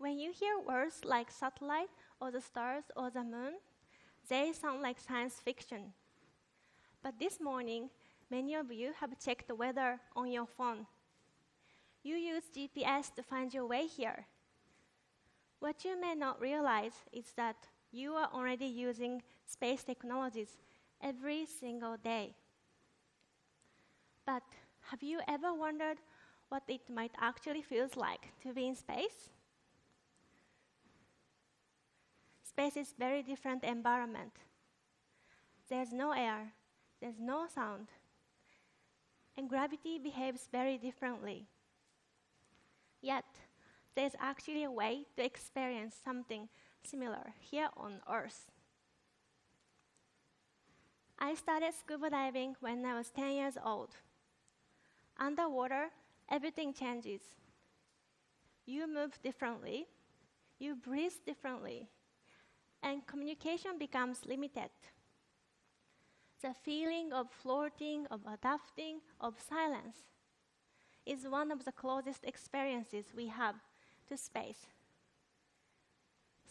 When you hear words like satellite or the stars or the moon, they sound like science fiction. But this morning, many of you have checked the weather on your phone. You use GPS to find your way here. What you may not realize is that you are already using space technologies every single day. But have you ever wondered what it might actually feel like to be in space? Space is a very different environment. There's no air, there's no sound, and gravity behaves very differently. Yet, there's actually a way to experience something similar here on Earth. I started scuba diving when I was 10 years old. Underwater, everything changes. You move differently, you breathe differently, and communication becomes limited. The feeling of floating, of adapting, of silence is one of the closest experiences we have to space.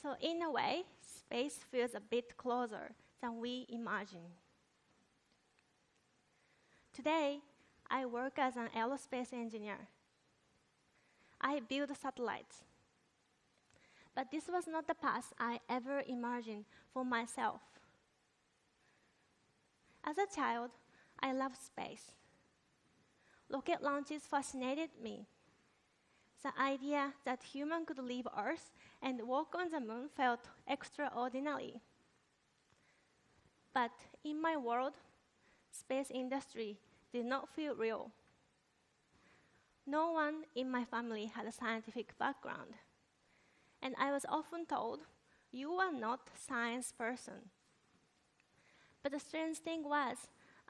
So in a way, space feels a bit closer than we imagine. Today, I work as an aerospace engineer. I build satellites. But this was not the path I ever imagined for myself. As a child, I loved space. Rocket launches fascinated me. The idea that humans could leave Earth and walk on the moon felt extraordinary. But in my world, space industry did not feel real. No one in my family had a scientific background. And I was often told, you are not a science person. But the strange thing was,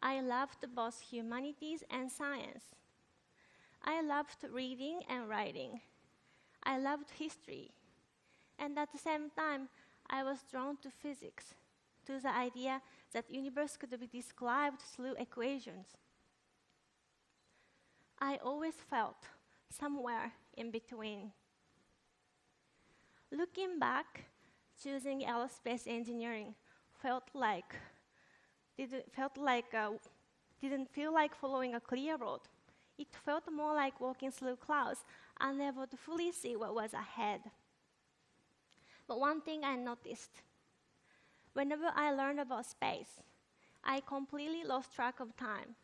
I loved both humanities and science. I loved reading and writing. I loved history. And at the same time, I was drawn to physics, to the idea that the universe could be described through equations. I always felt somewhere in between. Looking back, choosing aerospace engineering didn't feel like following a clear road. It felt more like walking through clouds, unable to fully see what was ahead. But one thing I noticed, whenever I learned about space, I completely lost track of time.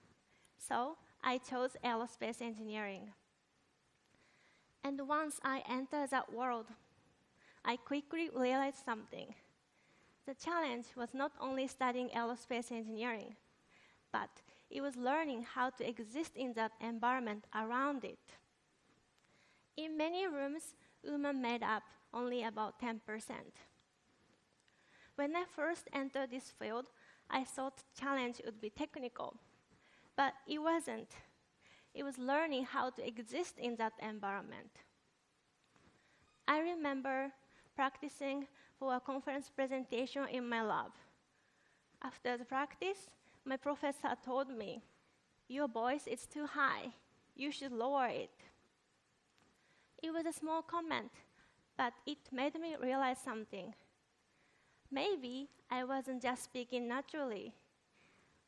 So I chose aerospace engineering. And once I entered that world, I quickly realized something. The challenge was not only studying aerospace engineering, but it was learning how to exist in that environment around it. In many rooms, women made up only about 10%. When I first entered this field, I thought the challenge would be technical, but it wasn't. It was learning how to exist in that environment. I remember practicing for a conference presentation in my lab. After the practice, my professor told me, "Your voice is too high. You should lower it." It was a small comment, but it made me realize something. Maybe I wasn't just speaking naturally.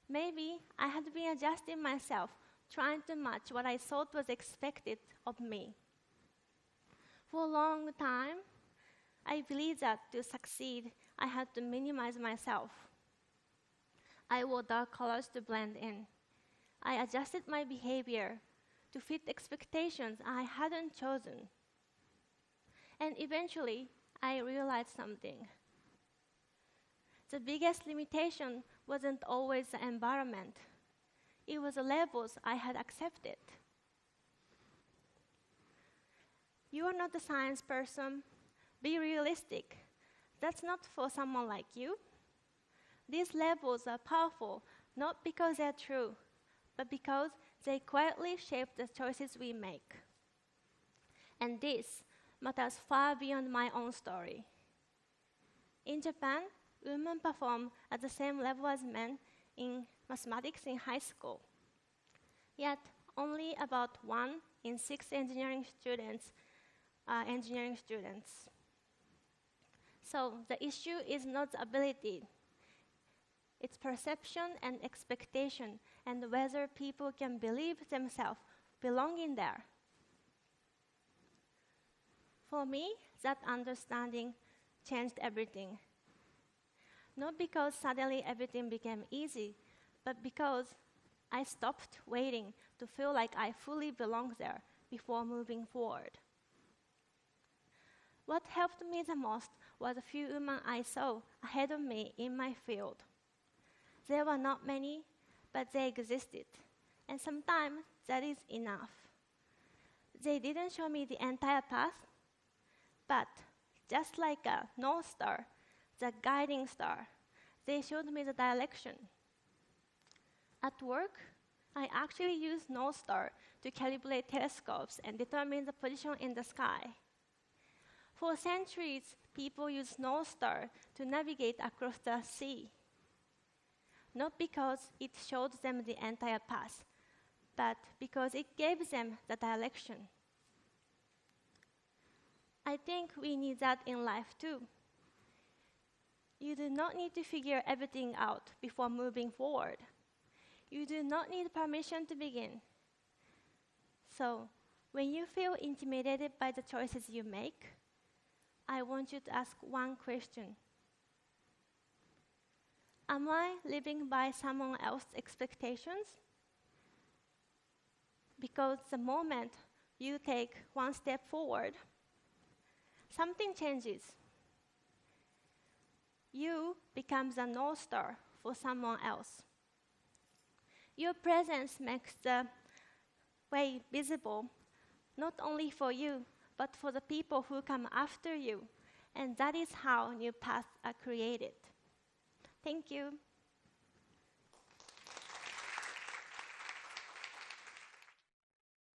Maybe I had been adjusting myself, trying to match what I thought was expected of me. For a long time, I believed that to succeed, I had to minimize myself. I wore dark colors to blend in. I adjusted my behavior to fit expectations I hadn't chosen. And eventually, I realized something. The biggest limitation wasn't always the environment. It was the levels I had accepted. You are not a science person. Be realistic. That's not for someone like you. These levels are powerful, not because they're true, but because they quietly shape the choices we make. And this matters far beyond my own story. In Japan, women perform at the same level as men in mathematics in high school. Yet, only about 1 in 6 engineering students engineering students. So the issue is not the ability, it's perception and expectation, and whether people can believe themselves belonging there. For me, that understanding changed everything. Not because suddenly everything became easy, but because I stopped waiting to feel like I fully belonged there before moving forward. What helped me the most was a few women I saw ahead of me in my field. There were not many, but they existed, and sometimes that is enough. They didn't show me the entire path, but just like a North Star, the guiding star, they showed me the direction. At work, I actually use North Star to calibrate telescopes and determine the position in the sky. For centuries, people used North Star to navigate across the sea. Not because it showed them the entire path, but because it gave them the direction. I think we need that in life too. You do not need to figure everything out before moving forward. You do not need permission to begin. So, when you feel intimidated by the choices you make, I want you to ask one question. Am I living by someone else's expectations? Because the moment you take one step forward, something changes. You become the North Star for someone else. Your presence makes the way visible, not only for you, but for the people who come after you. And that is how new paths are created. Thank you.